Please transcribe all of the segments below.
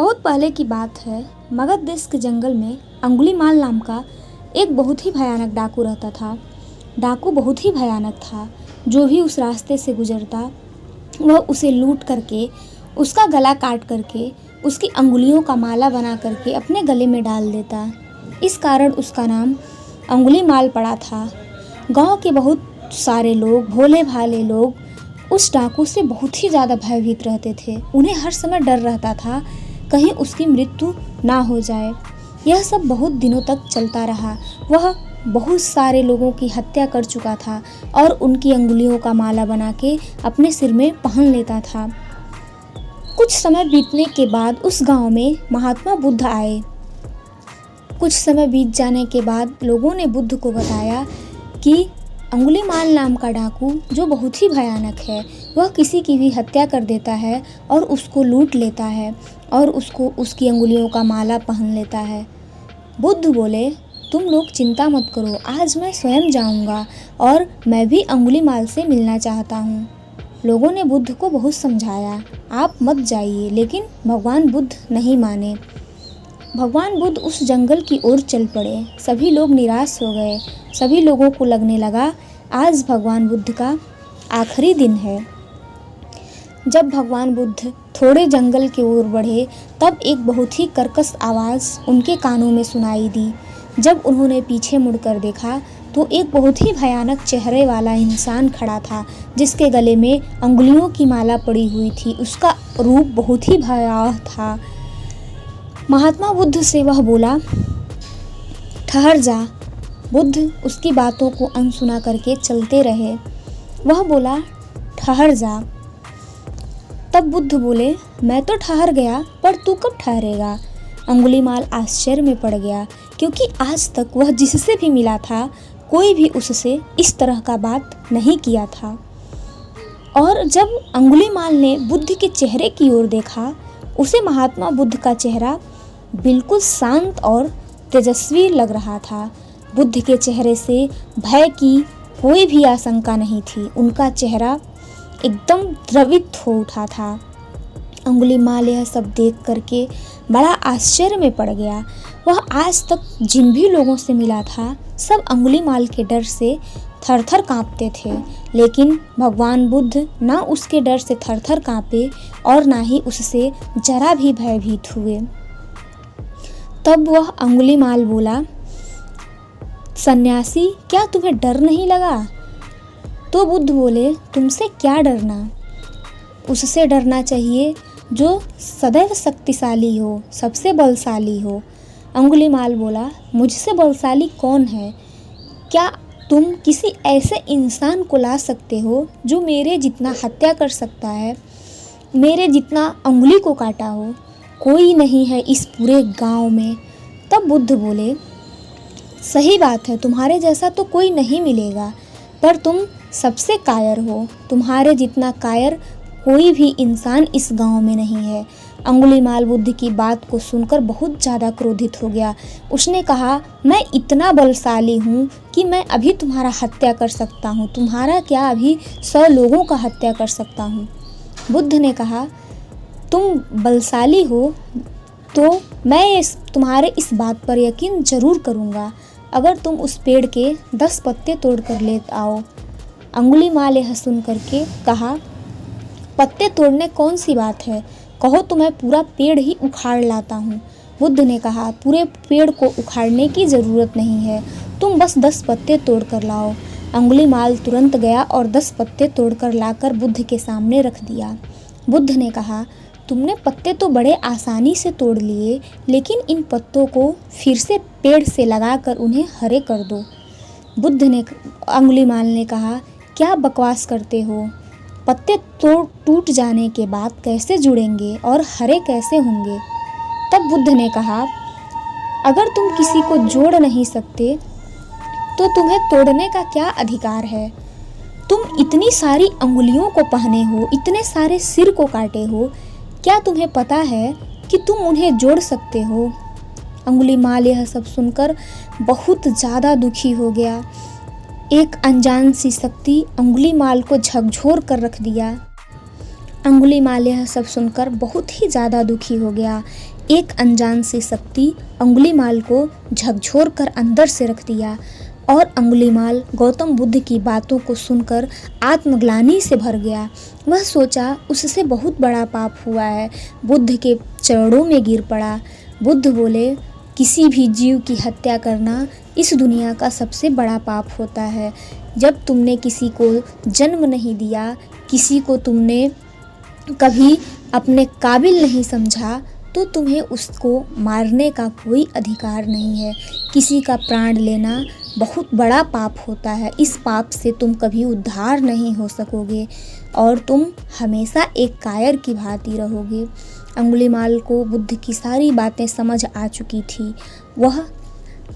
बहुत पहले की बात है। मगध देश के जंगल में अंगुलीमाल नाम का एक बहुत ही भयानक डाकू रहता था। डाकू बहुत ही भयानक था। जो भी उस रास्ते से गुजरता वह उसे लूट करके, उसका गला काट करके, उसकी अंगुलियों का माला बना करके अपने गले में डाल देता। इस कारण उसका नाम अंगुलीमाल पड़ा था। गांव के बहुत सारे लोग, भोले भाले लोग, उस डाकू से बहुत ही ज़्यादा भयभीत रहते थे। उन्हें हर समय डर रहता था कहीं उसकी मृत्यु ना हो जाए। यह सब बहुत दिनों तक चलता रहा। वह बहुत सारे लोगों की हत्या कर चुका था और उनकी अंगुलियों का माला बना के अपने सिर में पहन लेता था। कुछ समय बीतने के बाद उस गांव में महात्मा बुद्ध आए। कुछ समय बीत जाने के बाद लोगों ने बुद्ध को बताया कि अंगुलीमाल नाम का डाकू, जो बहुत ही भयानक है, वह किसी की भी हत्या कर देता है और उसको लूट लेता है और उसको उसकी अंगुलियों का माला पहन लेता है। बुद्ध बोले, तुम लोग चिंता मत करो, आज मैं स्वयं जाऊंगा और मैं भी अंगुलीमाल से मिलना चाहता हूँ। लोगों ने बुद्ध को बहुत समझाया, आप मत जाइए, लेकिन भगवान बुद्ध नहीं माने। भगवान बुद्ध उस जंगल की ओर चल पड़े। सभी लोग निराश हो गए। सभी लोगों को लगने लगा आज भगवान बुद्ध का आखिरी दिन है। जब भगवान बुद्ध थोड़े जंगल की ओर बढ़े तब एक बहुत ही कर्कश आवाज़ उनके कानों में सुनाई दी। जब उन्होंने पीछे मुड़कर देखा तो एक बहुत ही भयानक चेहरे वाला इंसान खड़ा था, जिसके गले में अंगुलियों की माला पड़ी हुई थी। उसका रूप बहुत ही भयावह था। महात्मा बुद्ध से वह बोला, ठहर जा। बुद्ध उसकी बातों को अनसुना करके चलते रहे। वह बोला, ठहर जा। तब बुद्ध बोले, मैं तो ठहर गया, पर तू कब ठहरेगा? अंगुलीमाल आश्चर्य में पड़ गया, क्योंकि आज तक वह जिससे भी मिला था कोई भी उससे इस तरह का बात नहीं किया था। और जब अंगुलीमाल ने बुद्ध के चेहरे की ओर देखा, उसे महात्मा बुद्ध का चेहरा बिल्कुल शांत और तेजस्वी लग रहा था। बुद्ध के चेहरे से भय की कोई भी आशंका नहीं थी। उनका चेहरा एकदम द्रवित हो उठा था। अंगुलीमाल यह सब देख करके बड़ा आश्चर्य में पड़ गया। वह आज तक जिन भी लोगों से मिला था सब अंगुलीमाल के डर से थरथर कांपते थे, लेकिन भगवान बुद्ध ना उसके डर से थरथर कांपे और ना ही उससे जरा भी भयभीत हुए। तब वह अंगुलीमाल बोला, सन्यासी, क्या तुम्हें डर नहीं लगा? तो बुद्ध बोले, तुमसे क्या डरना? उससे डरना चाहिए जो सदैव शक्तिशाली हो, सबसे बलशाली हो। अंगुलीमाल बोला, मुझसे बलशाली कौन है? क्या तुम किसी ऐसे इंसान को ला सकते हो जो मेरे जितना हत्या कर सकता है, मेरे जितना अंगुली को काटा हो? कोई नहीं है इस पूरे गांव में। तब बुद्ध बोले, सही बात है, तुम्हारे जैसा तो कोई नहीं मिलेगा, पर तुम सबसे कायर हो। तुम्हारे जितना कायर कोई भी इंसान इस गांव में नहीं है। अंगुलीमाल बुद्ध की बात को सुनकर बहुत ज़्यादा क्रोधित हो गया। उसने कहा, मैं इतना बलशाली हूँ कि मैं अभी तुम्हारा हत्या कर सकता हूँ। तुम्हारा क्या, अभी 100 लोगों का हत्या कर सकता हूँ। बुद्ध ने कहा, तुम बलशाली हो तो मैं तुम्हारे इस बात पर यकीन ज़रूर करूँगा अगर तुम उस पेड़ के 10 पत्ते तोड़ कर ले आओ। अंगुलीमाल यह सुन करके कहा, पत्ते तोड़ने कौन सी बात है, कहो तो मैं पूरा पेड़ ही उखाड़ लाता हूँ। बुद्ध ने कहा, पूरे पेड़ को उखाड़ने की ज़रूरत नहीं है, तुम बस 10 पत्ते तोड़ कर लाओ। अंगुलीमाल तुरंत गया और 10 पत्ते तोड़कर लाकर बुद्ध के सामने रख दिया। बुद्ध ने कहा, तुमने पत्ते तो बड़े आसानी से तोड़ लिए, लेकिन इन पत्तों को फिर से पेड़ से लगाकर उन्हें हरे कर दो। अंगुलीमाल ने कहा, क्या बकवास करते हो? पत्ते तो टूट जाने के बाद कैसे जुड़ेंगे और हरे कैसे होंगे? तब बुद्ध ने कहा, अगर तुम किसी को जोड़ नहीं सकते तो तुम्हें तोड़ने का क्या अधिकार है? तुम इतनी सारी अंगुलियों को पहने हो, इतने सारे सिर को काटे हो, क्या तुम्हें पता है कि तुम उन्हें जोड़ सकते हो? अंगुलीमाल यह सब सुनकर बहुत ज़्यादा दुखी हो गया। एक अनजान सी शक्ति अंगुलीमाल को झकझोर कर रख दिया। अंगुलीमाल यह सब सुनकर बहुत ही ज़्यादा दुखी हो गया। एक अनजान सी शक्ति अंगुलीमाल को झकझोर कर अंदर से रख दिया और अंगुलीमाल गौतम बुद्ध की बातों को सुनकर आत्मग्लानि से भर गया। वह सोचा उससे बहुत बड़ा पाप हुआ है। बुद्ध के चरणों में गिर पड़ा। बुद्ध बोले, किसी भी जीव की हत्या करना इस दुनिया का सबसे बड़ा पाप होता है। जब तुमने किसी को जन्म नहीं दिया, किसी को तुमने कभी अपने काबिल नहीं समझा, तो तुम्हें उसको मारने का कोई अधिकार नहीं है। किसी का प्राण लेना बहुत बड़ा पाप होता है। इस पाप से तुम कभी उद्धार नहीं हो सकोगे और तुम हमेशा एक कायर की भांति रहोगे। अंगुलीमाल को बुद्ध की सारी बातें समझ आ चुकी थी। वह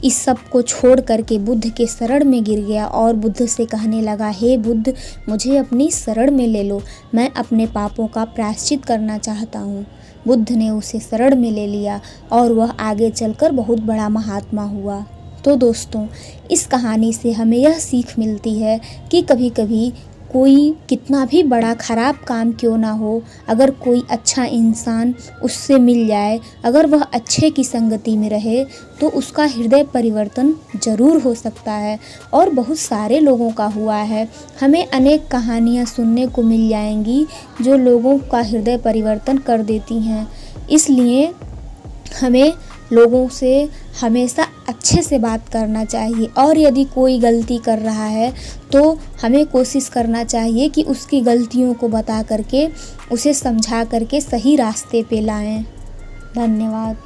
इस सब को छोड़ करके बुद्ध के शरण में गिर गया और बुद्ध से कहने लगा, हे बुद्ध, मुझे अपनी शरण में ले लो, मैं अपने पापों का प्रायश्चित करना चाहता हूँ। बुद्ध ने उसे शरण में ले लिया और वह आगे चलकर बहुत बड़ा महात्मा हुआ। तो दोस्तों, इस कहानी से हमें यह सीख मिलती है कि कभी कभी कोई कितना भी बड़ा ख़राब काम क्यों ना हो, अगर कोई अच्छा इंसान उससे मिल जाए, अगर वह अच्छे की संगति में रहे, तो उसका हृदय परिवर्तन ज़रूर हो सकता है और बहुत सारे लोगों का हुआ है। हमें अनेक कहानियाँ सुनने को मिल जाएंगी जो लोगों का हृदय परिवर्तन कर देती हैं। इसलिए हमें लोगों से हमेशा अच्छे से बात करना चाहिए और यदि कोई गलती कर रहा है तो हमें कोशिश करना चाहिए कि उसकी गलतियों को बता करके उसे समझा करके सही रास्ते पे लाएं। धन्यवाद।